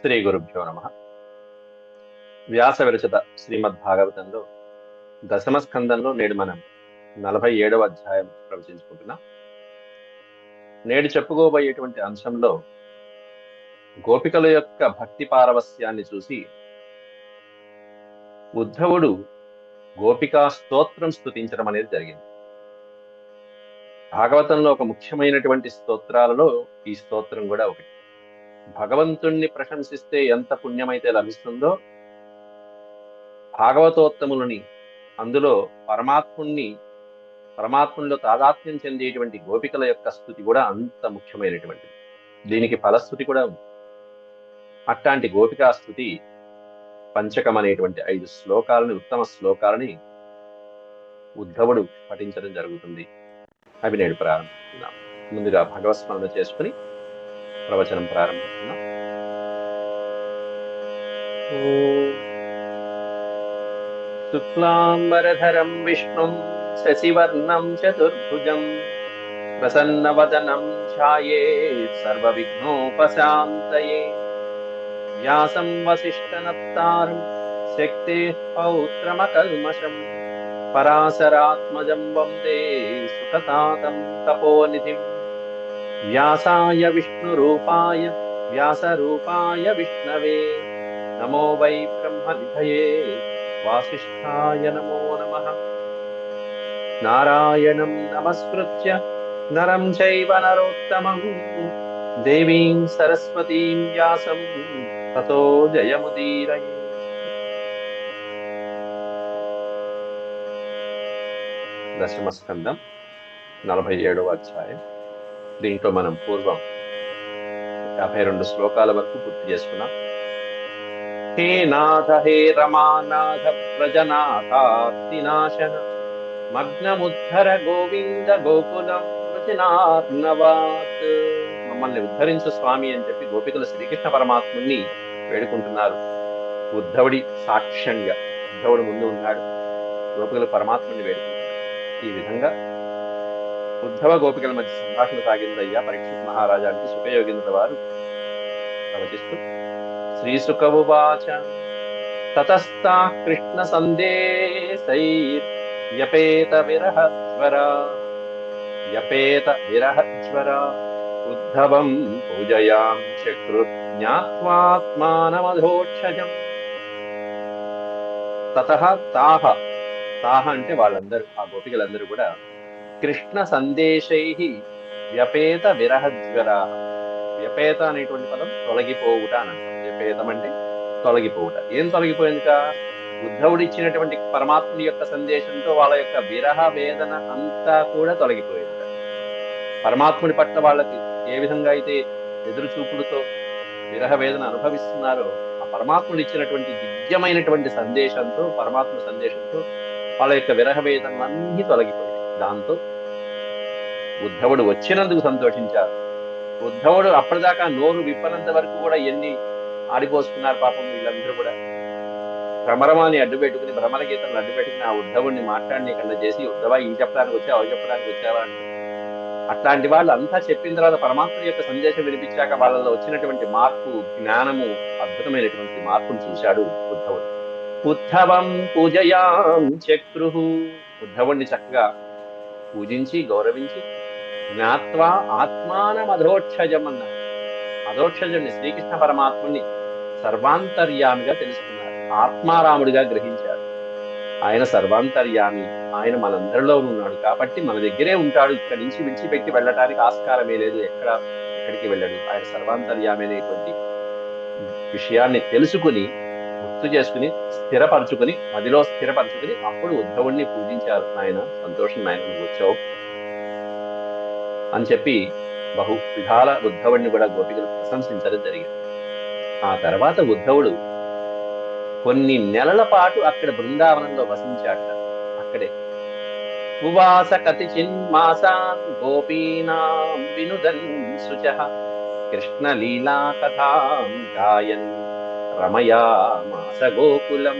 శ్రీ గురుభ్యో నమ. వ్యాస విరచిత శ్రీమద్భాగవతంలో దశమ స్కందంలో నేడు మనం 47వ అధ్యాయం ప్రవచించుకుంటున్నాం. నేడు చెప్పుకోబోయేటువంటి అంశంలో గోపికల యొక్క భక్తి పారవస్యాన్ని చూసి ఉద్ధవుడు గోపికా స్తోత్రం స్తుతించడం అనేది జరిగింది. భాగవతంలో ఒక ముఖ్యమైనటువంటి స్తోత్రాలలో ఈ స్తోత్రం కూడా ఒకటి. భగవంతుణ్ణి ప్రశంసిస్తే ఎంత పుణ్యమైతే లభిస్తుందో, భాగవతోత్తములని అందులో పరమాత్మునిలో తాదాత్మ్యం చెందేటువంటి గోపికల యొక్క స్థుతి కూడా అంత ముఖ్యమైనటువంటిది. దీనికి ఫలస్థుతి కూడా ఉంది. అట్లాంటి గోపికా స్థుతి పంచకం అనేటువంటి 5 శ్లోకాలని, ఉత్తమ శ్లోకాలని ఉద్ధవుడు పఠించడం జరుగుతుంది. అవి నేడు ప్రారంభిస్తున్నాం. ముందుగా భగవత్స్మరణ చేసుకుని ప్రవచనం ప్రారంభిస్తున్నాం. శుక్లాంబరధరం విష్ణుం శశివర్ణం చతుర్భుజం ప్రసన్నవదనం ఛాయేత్ సర్వవిఘ్నోపశాంతయే వ్యాసం వసిష్ఠనప్తారం శక్తేః పౌత్రమకల్మషం పరాశరాత్మజం వందే సుఖతాతం తపోనిధిం వ్యాసాయ వ్యాసరూపాయ విష్ణవే నమో వై బ్రహ్మనిధయే వాసిష్ఠాయ నమో నమః. నారాయణం నమస్కృత్య నరం చైవ నరోత్తమం దేవీం సరస్వతీం వ్యాసం తతో జయముదీరయే. దశమస్కందం 47వ అధ్యాయం. దీంట్లో మనం పూర్వం 52 శ్లోకాల వరకు పూర్తి చేసుకున్నాం. హే నాథ హే రమానాథ ప్రజనాథార్తినాశన మగ్నముద్ధర గోవింద గోకులం వృజనార్ణవాత్. మమ్మల్ని ఉద్ధరించు స్వామి అని చెప్పి గోపికలు శ్రీకృష్ణ పరమాత్ముని వేడుకుంటున్నారు. ఉద్ధవుడి సాక్ష్యంగా ఉద్ధవుడు ముందు ఉన్నాడు, గోపికలు పరమాత్ముని వేడుకుంటున్నారు. ఈ విధంగా ఉద్ధవ గోపికల మధ్య సంభాషణ సాగిందయ్యా పరీక్షిత్ మహారాజా అంటూ సుఖయోగేంద్రుల వారు ప్రవచిస్తూ శ్రీసుక ఉవాచ తతస్థా కృష్ణ సందేశైర్యపేత విరహజ్వర ఉద్ధవం పూజయాం చక్రుత్ జ్ఞాత్వాత్మానమధోక్షజం. తతః తాహ అంటే వాళ్ళందరూ, ఆ గోపికలందరూ కూడా కృష్ణ సందేశై వ్యపేత విరహజ్వర. వ్యపేత అనేటువంటి పదం తొలగిపోవుట అని అంటాం. వ్యపేతం అంటే తొలగిపోవుట. ఏం తొలగిపోయిందిక? ఉద్ధవుడు ఇచ్చినటువంటి పరమాత్ముని యొక్క సందేశంతో వాళ్ళ యొక్క విరహ వేదన అంతా కూడా తొలగిపోయింది. పరమాత్ముని పట్ల వాళ్ళకి ఏ విధంగా అయితే ఎదురు చూపులతో విరహ వేదన అనుభవిస్తున్నారో, ఆ పరమాత్ముడు ఇచ్చినటువంటి దివ్యమైనటువంటి సందేశంతో, పరమాత్మ సందేశంతో వాళ్ళ యొక్క విరహ వేదనలన్నీ తొలగిపోయాయి. దాంతో ఉద్ధవుడు వచ్చినందుకు సంతోషించారు. ఉద్ధవుడు అప్పటిదాకా నోరు విప్పనంత వరకు కూడా ఎన్ని ఆడిపోసుకున్నారు పాపం వీళ్ళందరూ కూడా. భ్రమరమాన్ని అడ్డు పెట్టుకుని, భ్రమర గీతలను అడ్డు పెట్టుకుని ఆ ఉద్ధవుడిని మాట్లాడనీయకుండా చేసి, ఉద్ధవ ఈ చెప్పడానికి వచ్చావా, అవి చెప్పడానికి వచ్చావా అంటే, అట్లాంటి వాళ్ళు అంతా చెప్పిన తర్వాత పరమాత్మ యొక్క సందేశం వినిపించాక వాళ్ళలో వచ్చినటువంటి మార్పు, జ్ఞానము, అద్భుతమైనటువంటి మార్పును చూశాడు ఉద్ధవుడు. ఉద్ధవం పూజయాం చక్రుహు. ఉద్ధవుణ్ణి చక్కగా పూజించి గౌరవించి జ్ఞాత్వా ఆత్మానం అధోక్షజం అన్నారు. అధోక్షజుడిని, శ్రీకృష్ణ పరమాత్ముని సర్వాంతర్యామిగా తెలుసుకున్నారు, ఆత్మారాముడిగా గ్రహించారు. ఆయన సర్వాంతర్యామి, ఆయన మనందరిలో ఉన్నాడు కాబట్టి మన దగ్గరే ఉంటాడు. ఇక్కడి నుంచి విడిచిపెట్టి వెళ్ళటానికి ఆస్కారమే లేదు, ఎక్కడికి వెళ్ళడు. ఆయన సర్వాంతర్యామి అనేటువంటి విషయాన్ని తెలుసుకుని, గుర్తు చేసుకుని, మదిలో స్థిరపరచుకుని అప్పుడు ఉద్ధవుణ్ణి పూజించారు. నాయన సంతోషం, నాయన నువ్వు వచ్చావు అని చెప్పి బహు విధాల ఉద్ధవుడిని కూడా గోపికలు ప్రశంసించడం జరిగింది. ఆ తర్వాత ఉద్ధవుడు కొన్ని నెలల పాటు అక్కడ బృందావనంలో వసించాట. అక్కడే ఉవాస కతిచిన్మాసాన్ గోపీనాం వినుదన్ శుచః కృష్ణ లీలా కథాం గాయన్ రమయామాస గోకులం.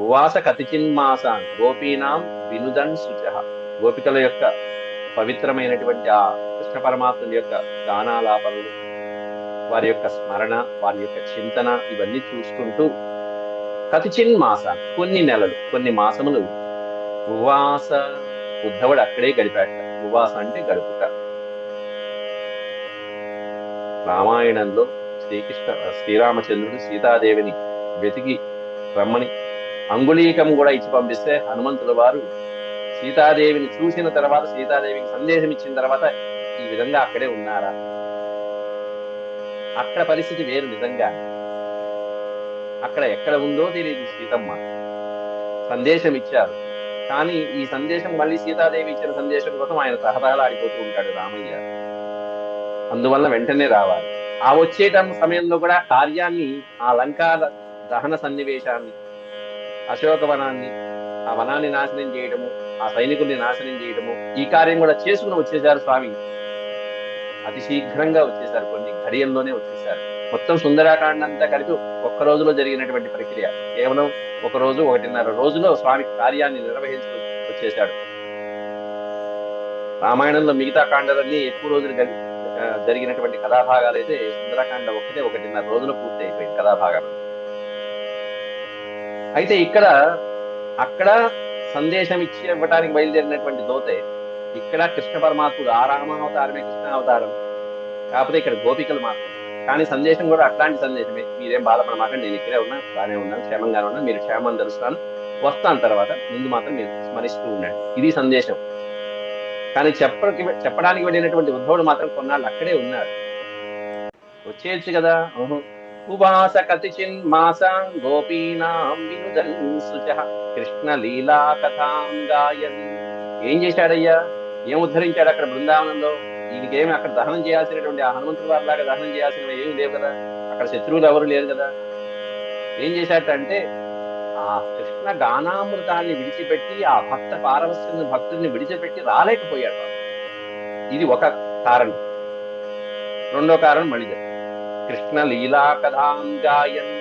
ఉవాస కతిచిన్మాసాన్ గోపీనాం వినుదన్ శుచః. గోపికల యొక్క పవిత్రమైనటువంటి ఆ కృష్ణ పరమాత్ముడి యొక్క గానాలాపనలు, వారి యొక్క స్మరణ, వారి యొక్క చింతన ఇవన్నీ చూసుకుంటూ కతిచిన్ మాస కొన్ని నెలలు, కొన్ని మాసములు ఉవాస ఉద్ధవుడు అక్కడే గడిపాట. ఉవాస అంటే గడుపుట. రామాయణంలో శ్రీరామచంద్రుడు సీతాదేవిని వెతికి రమ్మని అంగుళీకం కూడా ఇచ్చి పంపిస్తే హనుమంతుల వారు సీతాదేవిని చూసిన తర్వాత, సీతాదేవికి సందేశం ఇచ్చిన తర్వాత ఈ విధంగా అక్కడే ఉన్నారా? అక్కడ పరిస్థితి వేరు. నిజంగా అక్కడ ఎక్కడ ఉందో తెలియదు సీతమ్మ. సందేశం ఇచ్చారు, కానీ ఈ సందేశం మళ్ళీ సీతాదేవి ఇచ్చిన సందేశం కోసం ఆయన తహతహలాడిపోతూ ఉంటాడు రామయ్య. అందువల్ల వెంటనే రావాలి. ఆ వచ్చేట సమయంలో కూడా కార్యాన్ని, ఆ లంకా దహన సన్నివేశాన్ని, అశోకవనాన్ని, ఆ వనాన్ని నాశనం చేయడము, ఆ సైనికుల్ని నాశనం చేయడము, ఈ కార్యం కూడా చేసుకుని వచ్చేసారు స్వామి. అతి శీఘ్రంగా వచ్చేసారు, కొన్ని ఘడియల్లోనే వచ్చేసారు. మొత్తం సుందరాకాండ అంతా కలిపి ఒక్క రోజులో జరిగినటువంటి ప్రక్రియ. కేవలం ఒక రోజు, 1.5 రోజులో స్వామి కార్యాన్ని నిర్వహించి వచ్చేశాడు. రామాయణంలో మిగతా కాండాలన్నీ ఎక్కువ రోజులు జరిగినటువంటి కథాభాగాలు అయితే సుందరకాండ ఒక్కటే 1.5 రోజులు పూర్తి అయిపోయింది కథాభాగాలు. అయితే అక్కడ సందేశం ఇచ్చి ఇవ్వడానికి బయలుదేరినటువంటి దోతే, ఇక్కడ కృష్ణ పరమాత్ముడు ఆ రామావతారమే కృష్ణ అవతారం, కాకపోతే ఇక్కడ గోపికలు మాత్రం. కానీ సందేశం కూడా అట్లాంటి సందేశమే. మీరేం బాధపడమాకండి, నేను ఇక్కడే ఉన్నా, బాగానే ఉన్నాను, క్షేమంగానే ఉన్నాను, మీరు క్షేమం తెలుస్తాను, వస్తాను తర్వాత, ముందు మాత్రం మీరు స్మరిస్తూ ఉండండి, ఇది సందేశం. కానీ చెప్పడానికి వెళ్ళినటువంటి ఉద్ధవుడు మాత్రం కొన్నాళ్ళు అక్కడే ఉన్నాడు. వచ్చేయచ్చు కదా. ఉవాస కతిచిన్ మాసాం గోపీనాం వినుదన్ శుచః కృష్ణ లీలా కథాం గాయన్. ఏం చేశాడయ్యా? ఏం ఉద్ధరించాడు అక్కడ బృందావనంలో? ఈయనకేమి అక్కడ దహనం చేయాల్సినటువంటి, ఆ హనుమంతుడి వారిలాగా దహనం చేయాల్సినవి ఏమి లేవు కదా, అక్కడ శత్రువులు ఎవరు లేరు కదా. ఏం చేశాడంటే ఆ కృష్ణ గానామృతాన్ని విడిచిపెట్టి, ఆ భక్త పారవస్య భక్తుల్ని విడిచిపెట్టి రాలేకపోయాడు. ఇది ఒక కారణం. రెండో కారణం మళ్ళీ కృష్ణ లీలా కథాం గాయన్,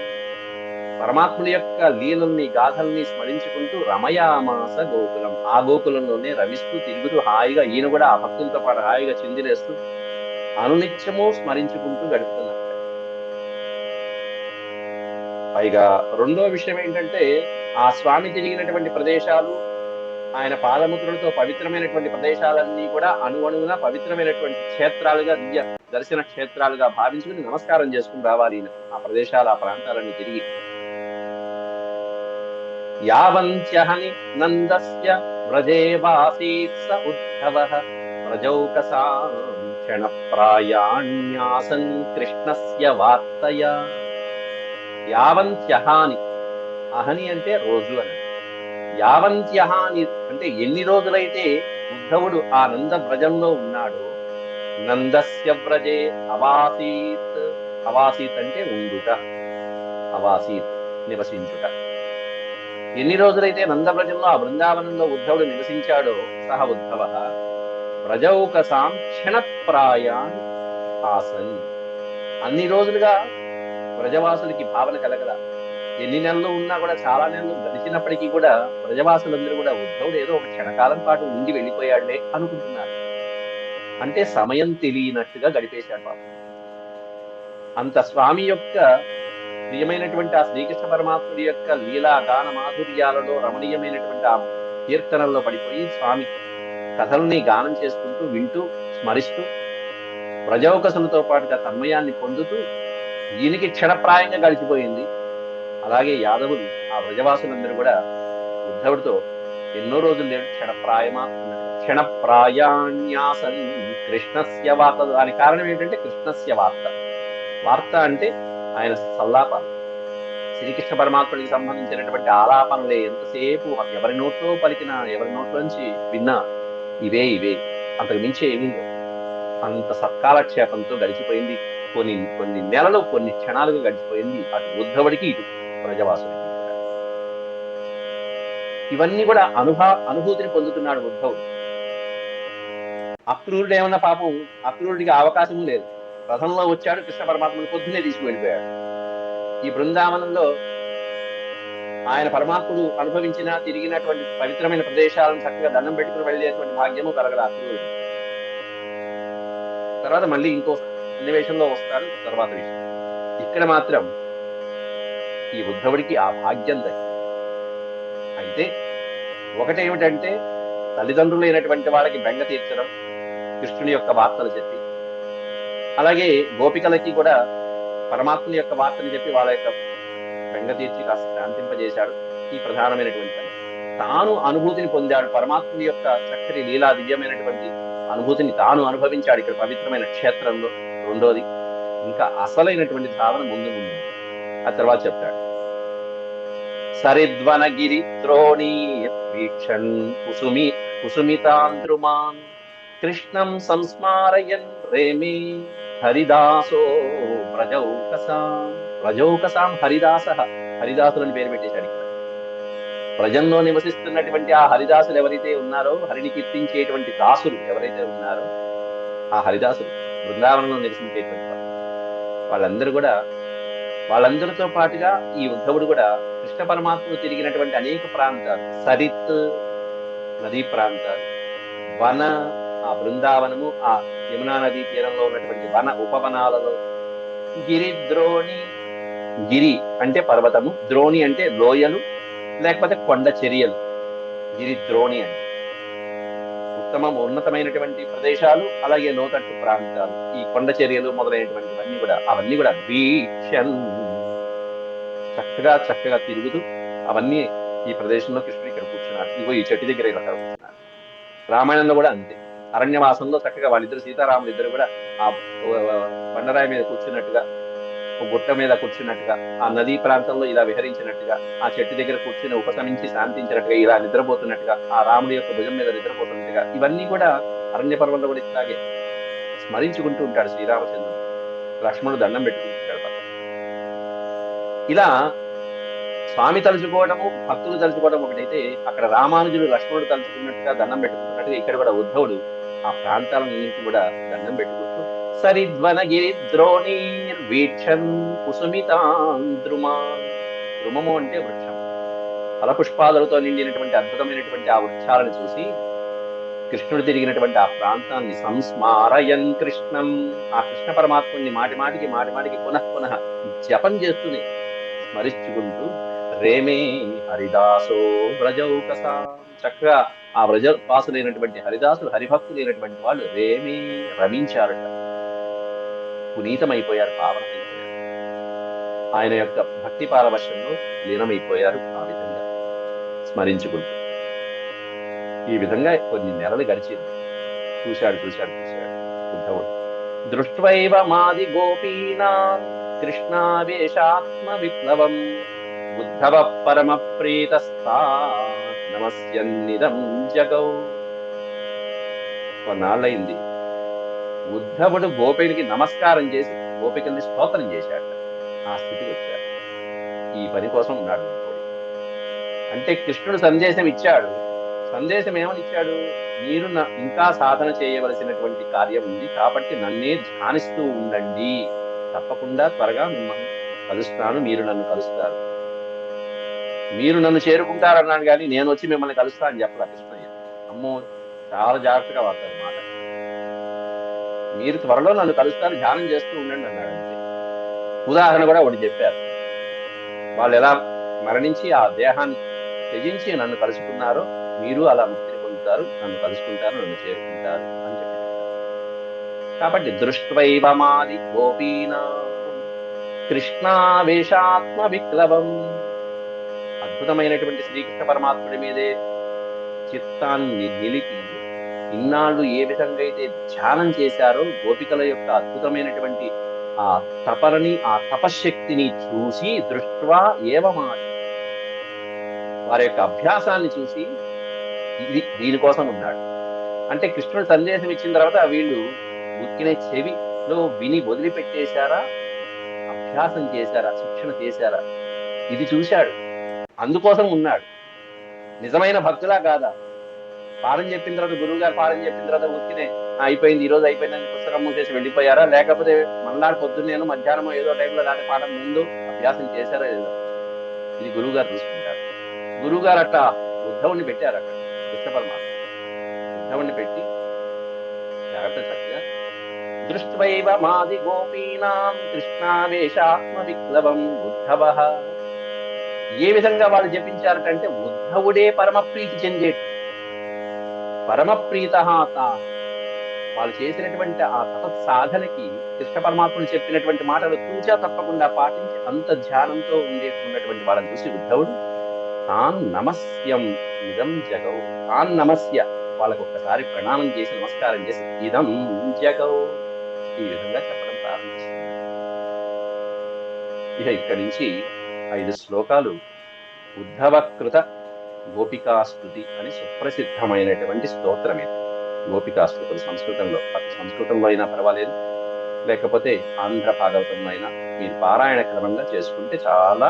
పరమాత్ముని యొక్క లీలల్ని, గాథల్ని స్మరించుకుంటూ రమయామాస గోకులం, ఆ గోకులంలోనే రవిస్తూ తిరుగుతూ హాయిగా, ఈయన కూడా ఆ భక్తులతో పాటు హాయిగా చిందిలేస్తూ అనునిత్యము స్మరించుకుంటూ గడుపుతున్నారు. పైగా రెండో విషయం ఏంటంటే, ఆ స్వామి తిరిగినటువంటి ప్రదేశాలు, ఆయన పాదముద్రలతో పవిత్రమైనటువంటి ప్రదేశాలన్నీ కూడా అణువణువున పవిత్రమైనటువంటి క్షేత్రాలుగా, దివ్య దర్శన క్షేత్రాలుగా భావించుకుని నమస్కారం చేసుకుని రావాలి ఆ ప్రదేశాలు, ఆ ప్రాంతాలన్నీ తిరిగి. యావంత్యహని నందస్య వ్రజేవాసీత్ స ఉద్ధవః ప్రజౌకసాం క్షణప్రాయాణ్యాసన్ కృష్ణస్య వార్తయా. యావంత్యహాని, అహని అంటే రోజు అని, యావంత్యహాని అంటే ఎన్ని రోజులైతే ఉద్ధవుడు ఆ నంద వ్రజంలో ఉన్నాడో, నందస్య వ్రజే అవాసీత్, అవాసీత్ అంటే ఉండుట, అవాసీత్ నివసించుట. ఎన్ని రోజులైతే నందవ్రజంలో, ఆ బృందావనంలో ఉద్ధవుడు నివసించాడో, సహ ఉద్ధవ వ్రజౌకసాం క్షణప్రాయాన్ ఆసన్, అన్ని రోజులుగా వ్రజవాసులకి భావన కలగల. ఎన్ని నెలలు ఉన్నా కూడా, చాలా నెలలు గడిచినప్పటికీ కూడా వ్రజవాసులందరూ కూడా ఉద్ధవుడు ఏదో ఒక క్షణకాలం పాటు ఉండి వెళ్ళిపోయాడులే అనుకుంటున్నారు. అంటే సమయం తెలియనట్టుగా గడిపేశాడు పాపం. అంత స్వామి యొక్క ప్రియమైనటువంటి ఆ శ్రీకృష్ణ పరమాత్ముడి యొక్క లీలా గాన మాధుర్యాలలో, రమణీయమైనటువంటి ఆ కీర్తనల్లో పడిపోయి స్వామి కథల్ని గానం చేసుకుంటూ, వింటూ, స్మరిస్తూ, వ్రజౌకసులతో పాటుగా తన్మయాన్ని పొందుతూ ఈయనకి క్షణప్రాయంగా గడిచిపోయింది. అలాగే యాదవులు, ఆ వ్రజవాసులందరూ కూడా ఉద్ధవుడితో ఎన్నో రోజులు లేడు, క్షణప్రాయమా అన్నట్టు. క్షణప్రాయాణ్యాసన్ కృష్ణస్య వార్త. దానికి కారణం ఏంటంటే కృష్ణస్య వార్త. వార్త అంటే ఆయన సల్లాపాలు, శ్రీకృష్ణ పరమాత్ముడికి సంబంధించినటువంటి ఆలాపనలే. ఎంతసేపు ఎవరి నోట్లో పలికినా, ఎవరి నోట్లోంచి విన్నా ఇవే, అంతకు మించి ఏమీ లేవు. అంత సత్కాలక్షేపంతో గడిచిపోయింది. కొన్ని నెలలు, కొన్ని క్షణాలుగా గడిచిపోయింది అటు ఉద్ధవుడికి, ఇటు ప్రజవాసుడికి. ఇవన్నీ కూడా అనుభూతిని పొందుతున్నాడు ఉద్ధవుడు. అక్రూరుడు ఏమన్నా పాపం, అక్రూరుడికి అవకాశం లేదు. రథంలో వచ్చాడు, కృష్ణ పరమాత్మను పొద్దునే తీసుకువెళ్ళిపోయాడు. ఈ బృందావనంలో ఆయన పరమాత్ముడు అనుభవించిన, తిరిగినటువంటి పవిత్రమైన ప్రదేశాలను చక్కగా దండం పెట్టుకుని వెళ్ళేటువంటి భాగ్యము కలగల అక్రూరుడు. తర్వాత మళ్ళీ ఇంకో సన్నివేశంలో వస్తారు తర్వాత విషయం. ఇక్కడ మాత్రం ఈ ఉద్ధవుడికి ఆ భాగ్యం దక్కింది. అయితే ఒకటేమిటంటే తల్లిదండ్రులైనటువంటి వాళ్ళకి బెంగ తీర్చడం, కృష్ణుని యొక్క వార్తలు చెప్పి, అలాగే గోపికలకి కూడా పరమాత్ముని యొక్క వార్తని చెప్పి వాళ్ళ యొక్క బెంగ తీర్చి కాస్త శాంతింపజేశాడు. ఈ ప్రధానమైనటువంటి పని. తాను అనుభూతిని పొందాడు, పరమాత్ముని యొక్క చక్కటి లీలా దివ్యమైనటువంటి అనుభూతిని తాను అనుభవించాడు ఇక్కడ పవిత్రమైన క్షేత్రంలో. రెండోది, ఇంకా అసలైనటువంటి సాధన ముందు ముందు ఆ తర్వాత చెప్తాడు. సరిద్వనగిరి ద్రోణీ వీక్షణ్ కుసుమితాంద్రుమాన్ కృష్ణం సంస్మారయన్ రేమే హరిదాసో ప్రజౌకసాం హరిదాసులని పేరు పెట్టేశాడు ఇక్కడ. ప్రజల్లో నివసిస్తున్నటువంటి ఆ హరిదాసులు ఎవరైతే ఉన్నారో, హరిని కీర్తించేటువంటి దాసులు ఎవరైతే ఉన్నారో ఆ హరిదాసులు, బృందావనంలో నివసించేటువంటి వాళ్ళందరితో పాటుగా ఈ ఉద్ధవుడు కూడా కృష్ణ పరమాత్మను తిరిగినటువంటి అనేక ప్రాంతాలు, సరిత్ నదీ ప్రాంతాలు, వన ఆ బృందావనము, ఆ యమునా నదీ తీరంలో ఉన్నటువంటి వన ఉపవనాలలో, గిరిద్రోణి, గిరి అంటే పర్వతము, ద్రోణి అంటే లోయలు లేకపోతే కొండ చర్యలు, గిరిద్రోణి అంటే ఉన్నతమైనటువంటి ప్రదేశాలు, అలాగే లోతట్టు ప్రాంతాలు, ఈ కొండ చర్యలు మొదలైనటువంటివన్నీ కూడా అవన్నీ కూడా వీక్షన్ చక్కగా తిరుగుతూ అవన్నీ ఈ ప్రదేశంలో కృష్ణుడు ఇక్కడ కూర్చున్నాడు. ఇదిగో ఈ చెట్టు దగ్గర ఇలా కూర్చున్నాడు. రామాయణంలో కూడా అంతే. అరణ్యవాసంలో చక్కగా వాళ్ళిద్దరు సీతారాములు ఇద్దరు కూడా ఆ బండరాయి మీద కూర్చున్నట్టుగా, గుట్ట మీద కూర్చున్నట్టుగా, ఆ నదీ ప్రాంతంలో ఇలా విహరించినట్టుగా, ఆ చెట్టు దగ్గర కూర్చుని ఉపశమించి శాంతించినట్టుగా, ఇలా నిద్రపోతున్నట్టుగా, ఆ రాముడి యొక్క భుజం మీద నిద్రపోతున్నట్టుగా, ఇవన్నీ కూడా అరణ్య పర్వంలో కూడా ఇట్లాగే స్మరించుకుంటూ ఉంటాడు శ్రీరామచంద్రుడు. లక్ష్మణుడు దండం పెట్టుకుంటుంటాడు పక్కన. ఇలా స్వామి తలుచుకోవడము, భక్తులు తలుచుకోవడం ఒకటైతే, అక్కడ రామానుజుడు లక్ష్మణుడు తలుచుకున్నట్టుగా దండం పెట్టుకుంటున్నట్టుగా ఇక్కడ కూడా ఉద్ధవుడు ఆ ప్రాంతాలన్నింటినీ కూడా దండం పెట్టుకుంటూ సరిద్వనగిరి ద్రోణీర్వీక్షన్ కుసుమితాంద్రుమాన్, ద్రుమము అంటే వృక్షం, ఫలపుష్పాదులతో నిండినటువంటి అద్భుతమైనటువంటి ఆ వృక్షాలను చూసి కృష్ణుడు తిరిగినటువంటి ఆ ప్రాంతాన్ని సంస్మారయన్ కృష్ణం, ఆ కృష్ణ పరమాత్ముని మాటిమాటికి పునః జపం చేస్తూనే స్మరించుకుంటూ రేమే హరిదాసో వ్రజౌకసా, చక్కగా ఆ వ్రజవాసులైనటువంటి హరిదాసులు, హరిభక్తులైనటువంటి వాళ్ళు రేమే రమించారట, పునీతమైపోయారు, పావనమైపోయారు, ఆయన యొక్క భక్తి పారవశ్యంలో లీనమైపోయారు. ఆ విధంగా స్మరించుకుంటూ ఈ విధంగా కొన్ని నెలలు గడిచింది. చూశాడు ఉద్ధవుడు. దృష్ట్వైవ మాది గోపీనాం కృష్ణావేశాత్మ విప్లవం ఉద్ధవ పరమ ప్రీతస్థా నమస్యన్నిదం జగౌ. కొన్నాళ్ళయింది. ఉద్ధవుడు గోపికలకి నమస్కారం చేసి గోపికల్ని స్తోత్రం చేశాడు. ఆ స్థితికి వచ్చాడు. ఈ పని కోసం ఉన్నాడు అంటే కృష్ణుడు సందేశం ఇచ్చాడు. సందేశం ఏమని ఇచ్చాడు? మీరు ఇంకా సాధన చేయవలసినటువంటి కార్యం ఉంది, కాబట్టి నన్నే ధ్యానిస్తూ ఉండండి, తప్పకుండా త్వరగా మిమ్మల్ని కలుస్తాను, మీరు నన్ను కలుస్తారు. మీరు నన్ను చేరుకుంటారన్నాను కానీ నేను వచ్చి మిమ్మల్ని కలుస్తా అని చెప్పలా కృష్ణయ్య. అమ్మో, చాలా జాగ్రత్తగా వాడతారు మాట. మీరు త్వరలో నన్ను కలుస్తారు, ధ్యానం చేస్తూ ఉండండి అన్నాడు. అంతే. ఉదాహరణ కూడా ఒకటి చెప్పారు. వాళ్ళు ఎలా మరణించి ఆ దేహాన్ని త్యజించి నన్ను కలుసుకున్నారో మీరు అలా ముక్తిని పొందుతారు, నన్ను కలుసుకుంటారు, నన్ను చేరుకుంటారు అని చెప్పి. కాబట్టి దృష్ట్వైవ మాది గోపీనా కృష్ణావేశాత్మ విప్లవం, అద్భుతమైనటువంటి శ్రీకృష్ణ పరమాత్ముడి మీదే చిత్తాన్ని నిలిపి ఇన్నాళ్ళు ఏ విధంగా అయితే ధ్యానం చేశారో, గోపికల యొక్క అద్భుతమైనటువంటి ఆ తపనని, ఆ తపశక్తిని చూసి దృష్ట్వా ఏవమాది, వారి యొక్క అభ్యాసాన్ని చూసి దీనికోసం ఉన్నాడు. అంటే కృష్ణుడు సందేశం ఇచ్చిన తర్వాత వీళ్ళు ఉక్కినే చెవిలో విని వదిలిపెట్టేశారా, అభ్యాసం చేశారా, శిక్షణ చేశారా, ఇది చూశాడు. అందుకోసం ఉన్నాడు. నిజమైన భక్తులా కాదా? పాఠం చెప్పిన తర్వాత, గురువు గారు పాఠం చెప్పిన తర్వాత ఉక్కినే అయిపోయింది, ఈ రోజు అయిపోయిందని పుస్తకం మూసేసి వెళ్ళిపోయారా, లేకపోతే మళ్ళాడు పొద్దున్నేను మధ్యాహ్నం ఏదో టైంలో దాని పాఠం ముందు అభ్యాసం చేశారా లేదా, ఇది గురువు గారు చూసుకుంటారు. గురువు గారు అట్లా ఉద్ధవుని పెట్టారు. అక్కడ కృష్ణ పరమాత్మ ఉద్ధవుని పెట్టి జాగ్రత్త చక్కగా దృష్ట్వైవ మాది గోపీనాం కృష్ణావేశాత్మ విప్లవం ఉద్ధవ. ఏ విధంగా వాళ్ళు జపించారటంటే ఉద్ధవుడే పరమ ప్రీతి చెందేటి, పరమ ప్రీత వాళ్ళు చేసినటువంటి ఆ తపత్ సాధనకి కృష్ణ పరమాత్ముడు చెప్పినటువంటి మాటలు తూచా తప్పకుండా పాటించి అంత ధ్యానంతో ఉన్నటువంటి వాళ్ళని చూసి ఉద్ధవుడు తాన్ నమస్యం ఇదం జగౌ, తాన్ నమస్య వాళ్ళకు ఒక్కసారి ప్రణామం చేసి నమస్కారం చేసి ఇదం జగౌ ఈ విధంగా చెప్పడం ప్రారంభిస్తున్నారు. ఇక ఇక్కడి నుంచి 5 శ్లోకాలు ఉద్ధవకృత గోపికాస్తుతి అని సుప్రసిద్ధమైనటువంటి స్తోత్రం ఇది. గోపికాస్తుతులు సంస్కృతంలో, సంస్కృతంలో అయినా పర్వాలేదు, లేకపోతే ఆంధ్ర భాగవతంలో అయినా మీరు పారాయణ క్రమంగా చేసుకుంటే చాలా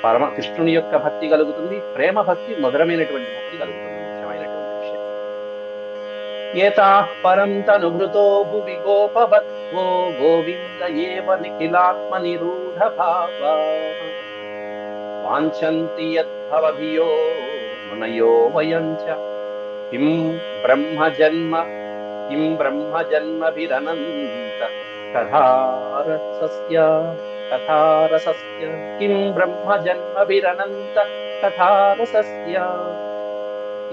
పరమ కృష్ణుని యొక్క భక్తి కలుగుతుంది, ప్రేమ భక్తి, మధురమైనటువంటి భక్తి కలుగుతుంది. ముఖ్యమైనటువంటి విషయం. ఏతాః పరం తనుభృతో భువి గోపవత్వో గోవింద ఏవ నిఖిలాత్మ నిరూఢ భావాః వాంఛంతి యద్భవభియో మునయో వయం చ కిం బ్రహ్మజన్మభిరనంత కథారసస్య కిం బ్రహ్మజన్మభిరనంత కథారసస్య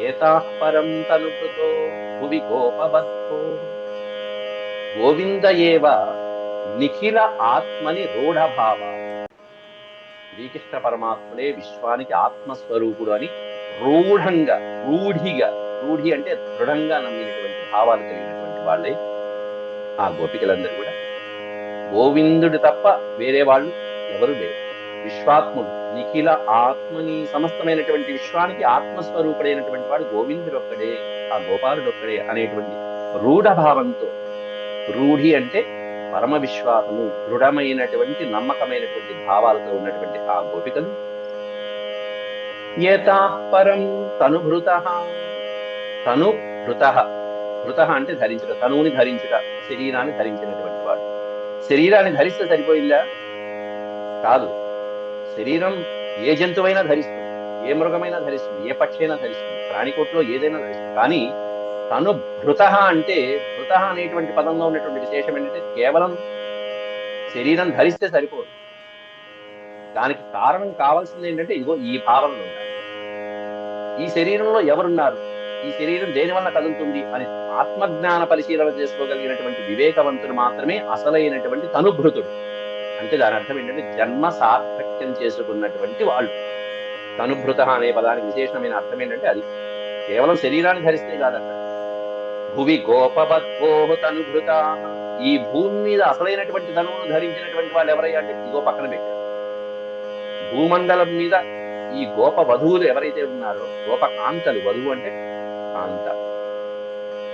ఏతాః పరం తనుభృతో భువి గోపవత్వో గోవింద ఏవ నిఖిల ఆత్మని రూఢభావ. శ్రీకృష్ణ పరమాత్ముడే విశ్వానికి ఆత్మస్వరూపుడు అని రూఢంగా, రూఢి అంటే దృఢంగా నమ్మినటువంటి భావాలు కలిగినటువంటి వాళ్ళే ఆ గోపికలందరూ కూడా. గోవిందుడు తప్ప వేరే వాళ్ళు ఎవరు లేరు. విశ్వాత్ముడు, నిఖిల ఆత్మని, సమస్తమైనటువంటి విశ్వానికి ఆత్మస్వరూపుడైనటువంటి వాడు గోవిందుడు ఒక్కడే, ఆ గోపాలుడు ఒక్కడే అనేటువంటి రూఢ భావంతో, రూఢి అంటే పరమ విశ్వాసము, దృఢమైనటువంటి నమ్మకమైనటువంటి భావాలతో ఉన్నటువంటి ఆ గోపికలు ఏతాః పరం తనుభృతః, తనుభృతః, భృతః అంటే ధరించుట, తనువుని ధరించుట, శరీరాన్ని ధరించినటువంటి వాడు. శరీరాన్ని ధరిస్తే సరిపోయిందా? కాదు. శరీరం ఏ జంతువైనా ధరిస్తుంది, ఏ మృగమైనా ధరిస్తుంది, ఏ పక్షైనా ధరిస్తుంది, ప్రాణికోట్లో ఏదైనా ధరిస్తుంది. కానీ తను భృతః అంటే, భృతః అనేటువంటి పదంలో ఉన్నటువంటి విశేషం ఏంటంటే కేవలం శరీరం ధరిస్తే సరిపోదు. దానికి కారణం కావాల్సింది ఏంటంటే ఇదిగో ఈ భావనలో ఉండాలి. ఈ శరీరంలో ఎవరున్నారు, ఈ శరీరం దేని వల్ల కదులుతుంది అని ఆత్మజ్ఞాన పరిశీలన చేసుకోగలిగినటువంటి వివేకవంతుడు మాత్రమే అసలైనటువంటి తనుభృతుడు. అంటే దాని అర్థం ఏంటంటే జన్మ సార్థక్యం చేసుకున్నటువంటి వాళ్ళు. తనుభృత అనే పదానికి విశేషమైన అర్థం ఏంటంటే అది కేవలం శరీరాన్ని ధరిస్తే కాదట. భువి గోపవద్గోః తనుభృత, ఈ భూమి మీద అసలైనటువంటి ధనువును ధరించినటువంటి వాళ్ళు ఎవరయ్యా అంటే ఇగో పక్కన పెట్టారు. భూమండలం మీద ఈ గోప వధువులు ఎవరైతే ఉన్నారో, గోపకాంతలు, వధువు అంటే కాంత,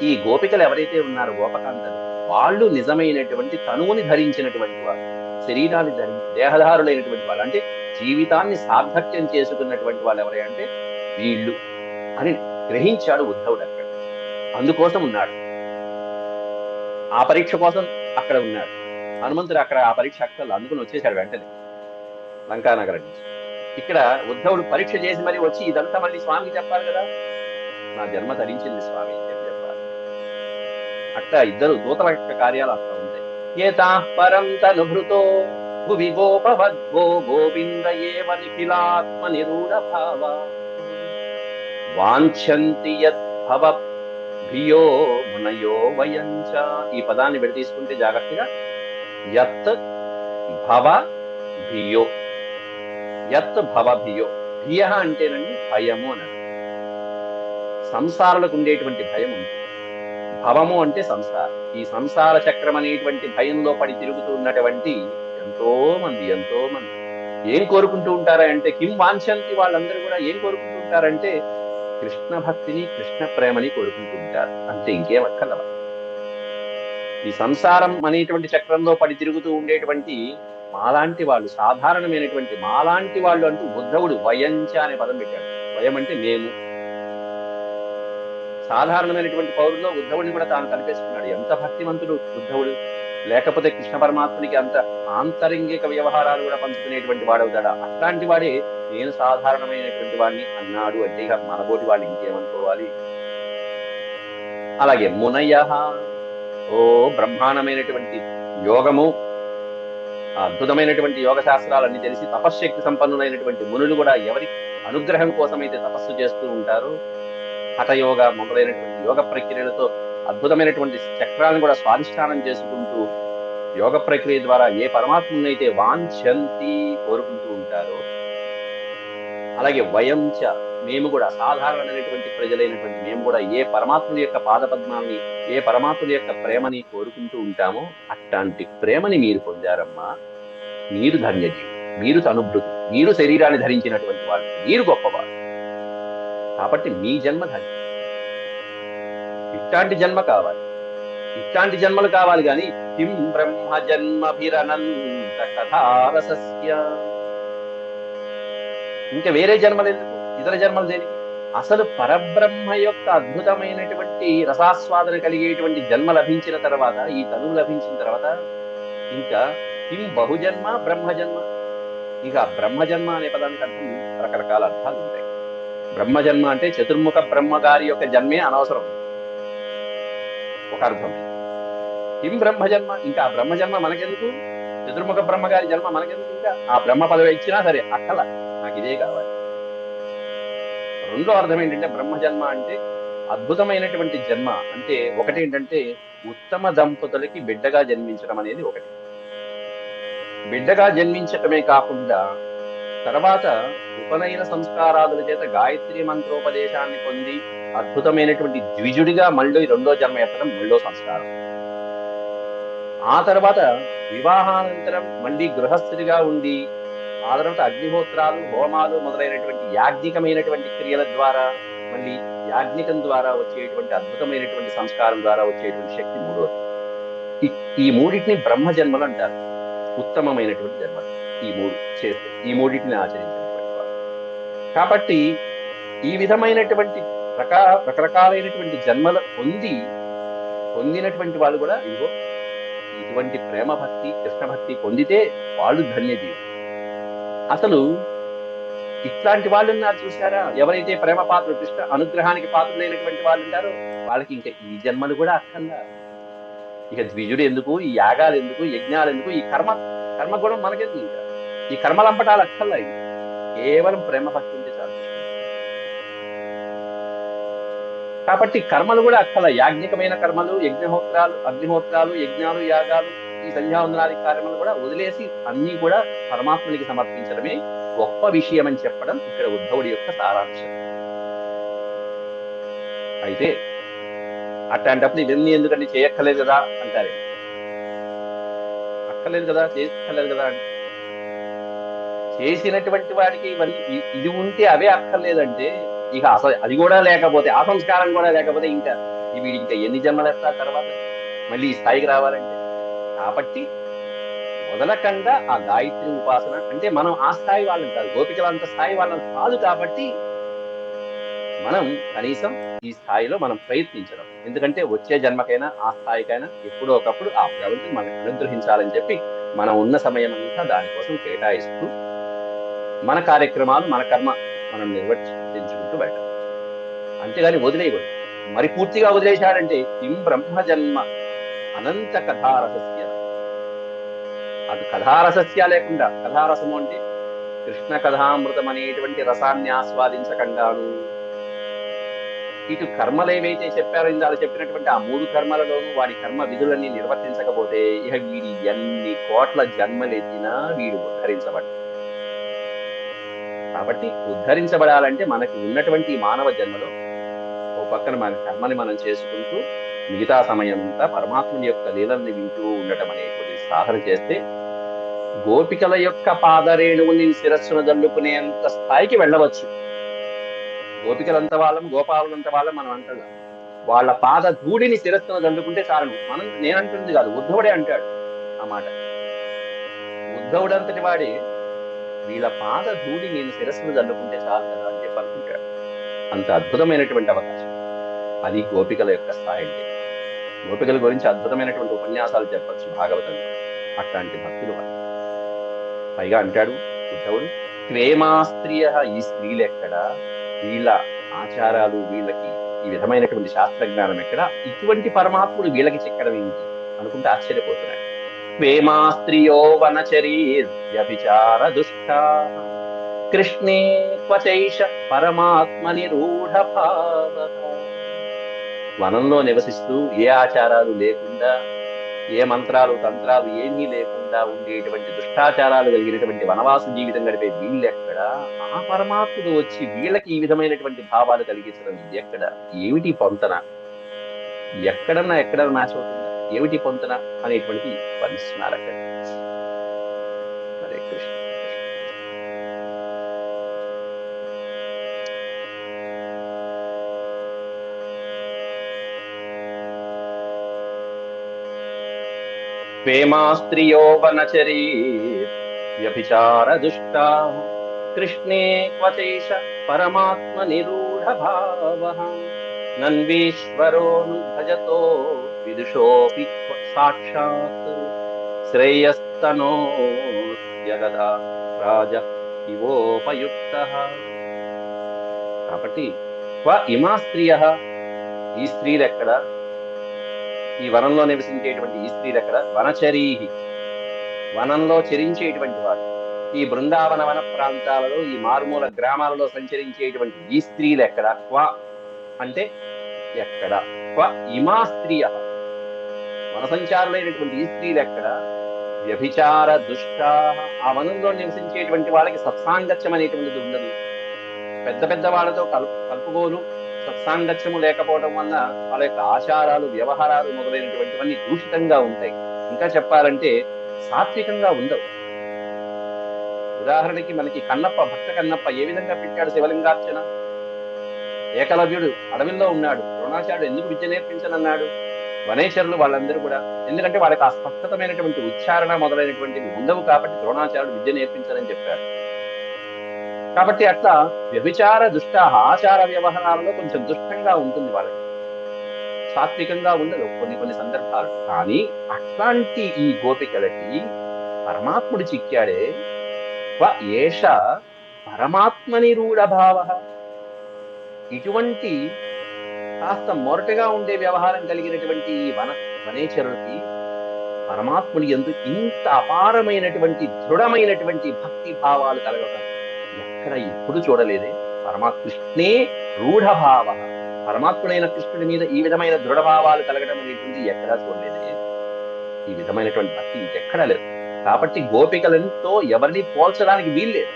ఈ గోపికలు ఎవరైతే ఉన్నారో గోపకాంతలు, వాళ్ళు నిజమైనటువంటి తనువుని ధరించినటువంటి వాళ్ళు, శరీరాన్ని దేహధారులైనటువంటి వాళ్ళు, అంటే జీవితాన్ని సార్థక్యం చేసుకున్నటువంటి వాళ్ళు ఎవరై అంటే వీళ్ళు అని గ్రహించాడు ఉద్ధవుడు. అక్కడ అందుకోసం ఉన్నాడు, ఆ పరీక్ష కోసం అక్కడ ఉన్నాడు. హనుమంతుడు అక్కడ ఆ పరీక్ష అక్కడ అందుకుని వచ్చేసాడు వెంటనే లంకానగరం నుంచి. ఇక్కడ ఉద్ధవుడు పరీక్ష చేసి మరి వచ్చి ఇదంతా మళ్ళీ స్వామికి చెప్పాలి కదా, నా జన్మ ధరించింది స్వామి అని చెప్పాలి. అట్లా ఇద్దరు దూతల యొక్క కార్యాలు అట్లా ఉంటాయి. ఏతాః పరం తనుభృతో భువి గోపవద్గో గోవింద ఏవ నిఖిలాత్మ నిరూఢ భావ వాంఛంతి యద్భవ భియో మునయో వయం చ. ఈ పదాన్ని విడదీసుకుంటే జాగ్రత్తగా యత్ భవ భియో, యత్ భవ భియో, భియ అంటేనండి భయము అని. సంసారాలకు ఉండేటువంటి భయం ఉంది. భవము అంటే సంసారం. ఈ సంసార చక్రం అనేటువంటి భయంలో పడి తిరుగుతూ ఉన్నటువంటి ఎంతో మంది ఏం కోరుకుంటూ ఉంటారా అంటే కిం వాంఛంతి, వాళ్ళందరూ కూడా ఏం కోరుకుంటూ ఉంటారంటే కృష్ణ భక్తిని, కృష్ణ ప్రేమని కోరుకుంటూ ఉంటారు. అంటే ఇంకేం అక్కర్లవా. ఈ సంసారం అనేటువంటి చక్రంలో పడి తిరుగుతూ ఉండేటువంటి మాలాంటి వాళ్ళు, సాధారణమైనటువంటి మాలాంటి వాళ్ళు అంటూ ఉద్ధవుడు వయంచ అనే పదం పెట్టాడు. వయం అంటే మేము. సాధారణమైనటువంటి పౌరుల్లో ఉద్ధవుడిని కూడా తాను కనిపేసుకున్నాడు. ఎంత భక్తిమంతుడు ఉద్ధవుడు. లేకపోతే కృష్ణ పరమాత్మనికి అంత ఆంతరంగిక వ్యవహారాలు కూడా పంచుకునేటువంటి వాడవుతాడా? అట్లాంటి వాడే నేను సాధారణమైనటువంటి వాడిని అన్నాడు అంటే ఇక మనబోటి వాళ్ళు ఇంకేమనుకోవాలి. అలాగే మునయ, ఓ బ్రహ్మాండమైనటువంటి యోగము, అద్భుతమైనటువంటి యోగ శాస్త్రాలన్నీ తెలిసి తపశ్శక్తి సంపన్నులైనటువంటి మునులు కూడా ఎవరి అనుగ్రహం కోసమైతే తపస్సు చేస్తూ ఉంటారో, హఠయోగ మొదలైనటువంటి యోగ ప్రక్రియలతో అద్భుతమైనటువంటి చక్రాలను కూడా స్వాధిష్టానం చేసుకుంటూ యోగ ప్రక్రియ ద్వారా ఏ పరమాత్మనైతే వాంఛంతి కోరుకుంటూ ఉంటారో, అలాగే వయంచ మేము కూడా సాధారణమైనటువంటి ప్రజలైనటువంటి మేము కూడా ఏ పరమాత్ముని యొక్క పాదపద్మాన్ని, ఏ పరమాత్ముని యొక్క ప్రేమని కోరుకుంటూ ఉంటామో అట్లాంటి ప్రేమని మీరు పొందారమ్మా. మీరు ధన్యజీవి, మీరు తనుభృతులు, మీరు శరీరాన్ని ధరించినటువంటి వాళ్ళు, మీరు గొప్పవాళ్ళు. కాబట్టి మీ జన్మ ధన్యం. ఇట్లాంటి జన్మ కావాలి, ఇట్లాంటి జన్మలు కావాలి కానీ కిం బ్రహ్మ జన్మభిరనంత కథారసస్య, ఇంకా వేరే జన్మలు ఎందుకు, ఇతర జన్మలు దేనికి? అసలు పరబ్రహ్మ యొక్క అద్భుతమైనటువంటి రసాస్వాదన కలిగేటువంటి జన్మ లభించిన తర్వాత, ఈ తనువు లభించిన తర్వాత ఇంకా కిం బహుజన్మ బ్రహ్మజన్మ. ఇక బ్రహ్మజన్మ అనే పదానికి అర్థం రకరకాల అర్థాలు ఉంటాయి. బ్రహ్మజన్మ అంటే చతుర్ముఖ బ్రహ్మగారి యొక్క జన్మే అనవసరం, ఒక అర్థం. కిం బ్రహ్మజన్మ, ఇంకా ఆ బ్రహ్మజన్మ మనకెందుకు, చతుర్ముఖ బ్రహ్మగారి జన్మ మనకెందుకు, ఇంకా ఆ బ్రహ్మ పదవి ఇచ్చినా సరే అక్కల నాకు ఇదే కావాలి. రెండో అర్థం ఏంటంటే బ్రహ్మజన్మ అంటే అద్భుతమైనటువంటి జన్మ అంటే ఒకటి ఏంటంటే ఉత్తమ దంపతులకి బిడ్డగా జన్మించడం అనేది ఒకటి. బిడ్డగా జన్మించటమే కాకుండా తర్వాత ఉపనయన సంస్కారాదుల చేత గాయత్రి మంత్రోపదేశాన్ని పొంది అద్భుతమైనటువంటి ద్విజుడిగా మళ్ళీ రెండో జన్మ ఎత్తడం రెండో సంస్కారం. ఆ తర్వాత వివాహానంతరం మళ్ళీ గృహస్థుడిగా ఉండి ఆ తర్వాత అగ్నిహోత్రాలు, హోమాలు మొదలైనటువంటి యాజ్ఞికమైనటువంటి క్రియల ద్వారా మళ్ళీ యాజ్ఞికం ద్వారా వచ్చేటువంటి అద్భుతమైనటువంటి సంస్కారం ద్వారా వచ్చేటువంటి శక్తి మూడోది. ఈ మూడింటిని బ్రహ్మజన్మలు అంటారు, ఉత్తమమైనటువంటి జన్మలు. ఈ మూడు చేస్తే, ఈ మూడింటిని ఆచరించినటువంటి వారు. కాబట్టి ఈ విధమైనటువంటి రకరకాలైనటువంటి జన్మలు పొందినటువంటి వాళ్ళు కూడా ఇదిగో ఇటువంటి ప్రేమ భక్తి, కృష్ణ భక్తి పొందితే వాళ్ళు ధన్యజీవులు. అసలు ఇట్లాంటి వాళ్ళు ఉన్నారు చూసారా, ఎవరైతే ప్రేమ పాత్ర, కృష్ణ అనుగ్రహానికి పాత్రులైనటువంటి వాళ్ళు ఉంటారో వాళ్ళకి ఇంకా ఈ జన్మలు కూడా అక్కర్లా. ఇక ద్విజుడు ఎందుకు, ఈ యాగాలు ఎందుకు, యజ్ఞాలు ఎందుకు, ఈ కర్మ గుణం మనకెందుకు, ఇంకా ఈ కర్మలంపటాలు అక్కర్లా. ఇంకా కేవలం ప్రేమ భక్తి ఉంటే చాలు. కాబట్టి కర్మలు కూడా అక్కర్లా. యాజ్ఞికమైన కర్మలు, అగ్నిహోత్రాలు, యజ్ఞాలు, యాగాలు, ఈ సంధ్యావందనాది కార్యములు కూడా వదిలేసి అన్ని కూడా పరమాత్మునికి సమర్పించడమే గొప్ప విషయం అని చెప్పడం ఇక్కడ ఉద్ధవుడి యొక్క సారాంశం. అయితే అట్లాంటప్పుడు ఇవన్నీ ఎందుకంటే చేయక్కర్లేదు కదా అంటారే. అక్కర్లేదు కదా, చేయక్కర్లేదు కదా అంటే చేసినటువంటి వాడికి ఇవన్నీ ఇది ఉంటే అవే అక్కర్లేదంటే ఇక అసలు అది కూడా లేకపోతే, ఆ సంస్కారం కూడా లేకపోతే ఇంకా వీడి ఇంకా ఎన్ని జన్మలు ఎత్తా తర్వాత మళ్ళీ ఈ స్థాయికి రావాలంటే. కాబట్టి వదలకుండా ఆ గాయత్రి ఉపాసన అంటే మనం ఆ స్థాయి వాళ్ళని కాదు, గోపికలంత స్థాయి వాళ్ళని కాదు. కాబట్టి మనం కనీసం ఈ స్థాయిలో మనం ప్రయత్నించడం. ఎందుకంటే వచ్చే జన్మకైనా ఆ స్థాయికైనా ఎప్పుడో ఒకప్పుడు ఆ ప్రవృత్తిని మనకు అనుగ్రహించాలని చెప్పి మనం ఉన్న సమయం అంతా దానికోసం కేటాయిస్తూ మన కార్యక్రమాలు, మన కర్మ మనం నిర్వర్తించుకుంటూ వెళ్ళాలి. అంతేగాని వదిలేయకూడదు. మరి పూర్తిగా వదిలేశాడంటే కిం బ్రహ్మజన్మ అనంత కథారసస్య, అటు కథారసస్య లేకుండా, కథారసము అంటే కృష్ణ కథామృతం అనేటువంటి రసాన్ని ఆస్వాదించకుండాను, ఇటు కర్మలు ఏవైతే చెప్పారో ఇందాక చెప్పినటువంటి ఆ మూడు కర్మలలోనూ వాడి కర్మ విధులన్నీ నిర్వర్తించకపోతే ఇక వీడి ఎన్ని కోట్ల జన్మలెత్తినా వీడు ఉద్ధరించబడ్డాడు. కాబట్టి ఉద్ధరించబడాలంటే మనకి ఉన్నటువంటి మానవ జన్మలో ఓ పక్కన మన కర్మని మనం చేసుకుంటూ మిగతా సమయం అంతా పరమాత్ముని యొక్క లీలల్ని వింటూ ఉండటం అనేటువంటి సాధన చేస్తే గోపికల యొక్క పాదరేణువుని శిరస్సును దల్లుకునేంత స్థాయికి వెళ్ళవచ్చు. గోపికలంత వాళ్ళం, గోపాలంత వాళ్ళం మనం అంటాం. వాళ్ళ పాద ధూళిని శిరస్సును దండుకుంటే చాలు. నేనంటుంది కాదు, ఉద్ధవుడే అంటాడు ఆ మాట. ఉద్ధవుడు అంతటి వాడే వీళ్ళ పాద ధూళి నేను శిరస్సును దల్లుకుంటే చాలు కదా అని చెప్పి అనుకుంటాడు. అంత అద్భుతమైనటువంటి అవకాశం అది గోపికల యొక్క స్థాయి. అంటే గోపికల గురించి అద్భుతమైనటువంటి ఉపన్యాసాలు చెప్పచ్చు భాగవతంలో. అట్లాంటి భక్తులు పైగా అంటాడు ఉద్ధవుడు, ప్రేమాస్త్రియ, ఈ స్త్రీలు ఎక్కడ, వీళ్ళ ఆచారాలు, వీళ్ళకి ఈ విధమైనటువంటి శాస్త్రజ్ఞానం ఎక్కడ, ఇటువంటి పరమాత్ముడు వీళ్ళకి చెక్కడం ఏమిటి అనుకుంటే ఆశ్చర్యపోతున్నాడు. వేమా స్త్రియో వనచరీర్వ్యభిచార దుష్టా కృష్ణే క్వచైష పరమాత్మని రూఢ భావ. వనంలో నివసిస్తూ ఏ ఆచారాలు లేకుండా, ఏ మంత్రాలు తంత్రాలు ఏమీ లేకుండా ఉండేటువంటి దుష్టాచారాలు కలిగినటువంటి వనవాస జీవితం గడిపే వీళ్ళెక్కడ, ఆ పరమాత్ముడు వచ్చి వీళ్ళకి ఈ విధమైనటువంటి భావాలు కలిగించడం ఎక్కడ, ఏమిటి పొంతన, ఎక్కడ మ్యాచ్ అవుతుందా, ఏమిటి పొంతన అనేటువంటి వర్ణిస్తున్నారు అక్కడ. హరే కృష్ణ. వేమా స్త్రియో వనచరీర్వ్యభిచార దుష్టా కృష్ణే క్వచైష పరమాత్మ నిరూఢ భావః నన్వీశ్వరోను భజతో విదుషోపి సాక్షాత్ శ్రేయస్తనో జగదా రాజ ఇవోపయుక్తః. కాబట్టి క్వ ఇమా స్త్రియః, ఈ స్త్రీలెక్కడ, ఈ వనంలో నివసించేటువంటి ఈ స్త్రీలెక్కడ, వనచరీహి, వనంలో చరించేటువంటి వారు, ఈ బృందావన వన ప్రాంతాలలో ఈ మారుమూల గ్రామాలలో సంచరించేటువంటి ఈ స్త్రీలు ఎక్కడ, క్వ అంటే ఎక్కడ, క్వ ఇమా స్త్రీయ, వనసంచారులైనటువంటి ఈ స్త్రీలు ఎక్కడ, వ్యభిచార దుష్టా, ఆ వనంలో నివసించేటువంటి వాళ్ళకి సత్సాంగత్యం అనేటువంటిది ఉండదు, పెద్ద పెద్ద వాళ్ళతో కలుపుకోలు సత్సాంగత్యము లేకపోవడం వల్ల వాళ్ళ యొక్క ఆచారాలు వ్యవహారాలు మొదలైనటువంటివన్నీ దూషితంగా ఉంటాయి. ఇంకా చెప్పాలంటే సాత్వికంగా ఉండవు. ఉదాహరణకి మనకి కన్నప్ప, భక్త కన్నప్ప ఏ విధంగా పెట్టాడు శివలింగార్చన. ఏకలవ్యుడు అడవిలో ఉన్నాడు, ద్రోణాచార్యుడు ఎందుకు విద్య నేర్పించనన్నాడు. వనేశ్వరులు వాళ్ళందరూ కూడా, ఎందుకంటే వాళ్ళకి ఆ స్పష్టతమైనటువంటి ఉచ్చారణ మొదలైనటువంటివి ఉండవు కాబట్టి ద్రోణాచార్యుడు విద్య నేర్పించనని చెప్పారు. కాబట్టి అట్లా వ్యభిచార దుష్ట ఆచార వ్యవహారాలలో కొంచెం దుష్టంగా ఉంటుంది వాళ్ళకి, సాత్వికంగా ఉండదు కొన్ని సందర్భాలు. కానీ అట్లాంటి ఈ గోపికలకి పరమాత్ముడు చిక్కాడే, ఏష పరమాత్మని రూఢ భావ. ఇటువంటి కాస్త మొరటగా ఉండే వ్యవహారం కలిగినటువంటి ఈ వనేచరులకి పరమాత్ముడి యందు ఇంత అపారమైనటువంటి దృఢమైనటువంటి భక్తి భావాలు కలగడం ఎక్కడ ఎప్పుడు చూడలేదే. కృష్ణే రూఢ భావ, పరమాత్ముడైన కృష్ణుడి మీద ఈ విధమైన దృఢభావాలు కలగడం అనేటువంటి ఎక్కడా చూడలేదే. ఈ విధమైనటువంటి భక్తి ఇంకెక్కడా లేదు. కాబట్టి గోపికలతో ఎవరిని పోల్చడానికి వీల్లేదు,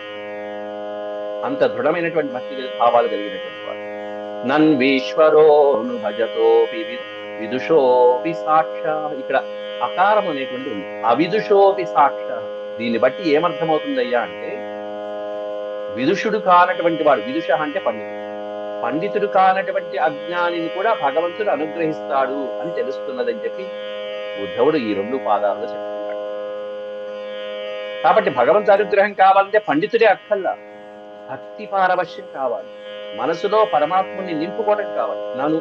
అంత దృఢమైనటువంటి భక్తి భావాలు కలిగినటువంటి వారు. నన్వీశ్వరోను భజతోపి విదుషోపి సాక్ష, ఇక్కడ అకారం అనేటువంటి ఉంది, అవిదుషోపి సాక్ష. దీన్ని బట్టి ఏమర్థమవుతుందయ్యా అంటే, విదుషుడు కానటువంటి వాడు, విదుష అంటే పండితుడు, పండితుడు కానటువంటి అజ్ఞానిని కూడా భగవంతుడు అనుగ్రహిస్తాడు అని తెలుస్తున్నదని చెప్పి ఉద్ధవుడు ఈ 2 పాదాల్లో చెప్తున్నాడు. కాబట్టి భగవంతు అనుగ్రహం కావాలంటే పండితుడే అక్కల్లా, భక్తి పారవశ్యం కావాలి, మనసులో పరమాత్ముని నింపుకోవడం కావాలి. నను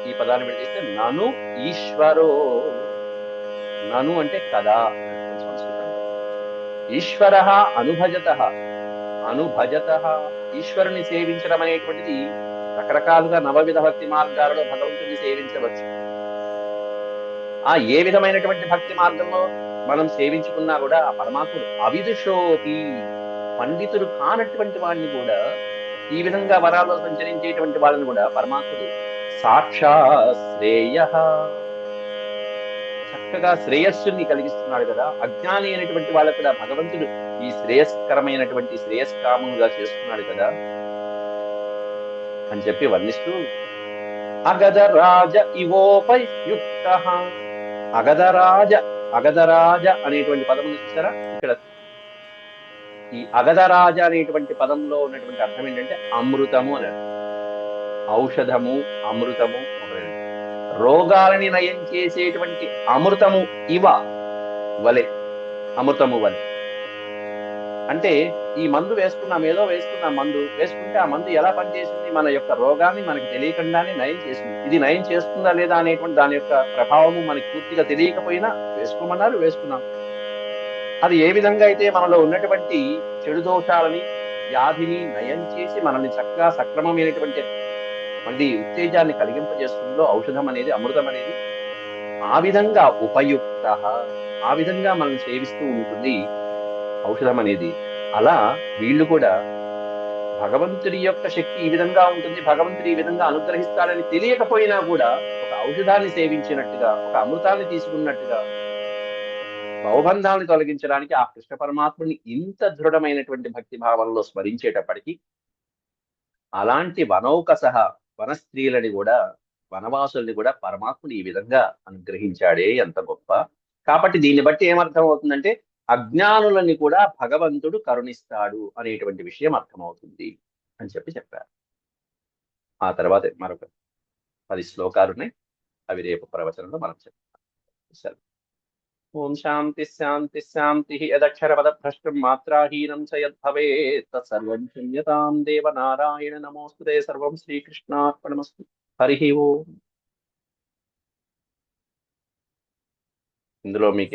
ఈ పదాన్ని విడదీస్తే నను ఈశ్వరో, నను అంటే కదా సంస్కృతంలో, ఈశ్వర అనుభజత, ఈశ్వరుని సేవించడం అనేటువంటిది రకరకాలుగా నవవిధ భక్తి మార్గాలలో భగవంతుని సేవించవచ్చు. ఆ ఏ విధమైనటువంటి భక్తి మార్గంలో మనం సేవించుకున్నా కూడా ఆ పరమాత్ముడు అవిదుషోపి, పండితుడు కానటువంటి వాడిని కూడా, ఈ విధంగా వరాల్లో సంచరించేటువంటి వాళ్ళని కూడా పరమాత్ముడు సాక్షా శ్రేయ, చక్కగా శ్రేయస్సుని కలిగిస్తున్నాడు కదా. అజ్ఞాని అయినటువంటి వాళ్ళకు కూడా భగవంతుడు ఈ శ్రేయస్కరమైనటువంటి శ్రేయస్కాముగా చేస్తున్నాడు కదా అని చెప్పి వర్ణిస్తూ, అగధరాజ ఇవోపయుక్త, అగధరాజ అనేటువంటి పదమును చూసారా. ఇక్కడ ఈ అగధరాజ అనేటువంటి పదంలో ఉన్నటువంటి అర్థం ఏంటంటే అమృతము అని, ఔషధము, అమృతము, రోగాలని నయం చేసేటువంటి అమృతము వలె, అమృతము వలె. అంటే ఈ మందు వేసుకున్నాం, ఏదో వేసుకున్నాం, మందు వేసుకుంటే ఆ మందు ఎలా పనిచేసింది, మన యొక్క రోగాన్ని మనకి తెలియకుండానే నయం చేసింది. ఇది నయం చేస్తుందా లేదా అనేటువంటి దాని యొక్క ప్రభావము మనకి పూర్తిగా తెలియకపోయినా వేసుకోమన్నారు, వేసుకున్నాం. అది ఏ విధంగా అయితే మనలో ఉన్నటువంటి చెడు దోషాలని, వ్యాధిని నయం చేసి మనల్ని చక్కగా సక్రమమైనటువంటి మళ్ళీ ఉత్తేజాన్ని కలిగింపజేస్తుందో ఔషధం అనేది, అమృతం అనేది, ఆ విధంగా ఉపయుక్త, ఆ విధంగా మనం సేవిస్తూ ఉంటుంది ఔషధం అనేది. అలా వీళ్ళు కూడా భగవంతుడి యొక్క శక్తి ఈ విధంగా ఉంటుంది, భగవంతుడు ఈ విధంగా అనుగ్రహిస్తాడని తెలియకపోయినా కూడా ఒక ఔషధాన్ని సేవించినట్టుగా, ఒక అమృతాన్ని తీసుకున్నట్టుగా, భవబంధాలను తొలగించడానికి ఆ కృష్ణ పరమాత్ముని ఇంత దృఢమైనటువంటి భక్తి భావంలో స్మరించేటప్పటికీ, అలాంటి వనౌకసహ వన స్త్రీలని కూడా, వనవాసుల్ని కూడా పరమాత్ముడు ఈ విధంగా అనుగ్రహించాడే, ఎంత గొప్ప. కాబట్టి దీన్ని బట్టి ఏమర్థం అవుతుందంటే, అజ్ఞానులని కూడా భగవంతుడు కరుణిస్తాడు అనేటువంటి విషయం అర్థమవుతుంది అని చెప్పారు. ఆ తర్వాత మరొక 10 శ్లోకాలు ఉన్నాయి, అవి రేపు ప్రవచనంలో మనం చెప్తాం. సరే. ఓం శాంతి శాంతి శాంతి. యదక్షర పద భ్రష్టం మాత్రాహీనం చ యద్భవేత్ తత్సర్వం క్షమ్యతాం దేవ నారాయణ నమోస్తుతే. సర్వం శ్రీకృష్ణార్పణమస్తు. హరి ఓం. ఇందులో మీకు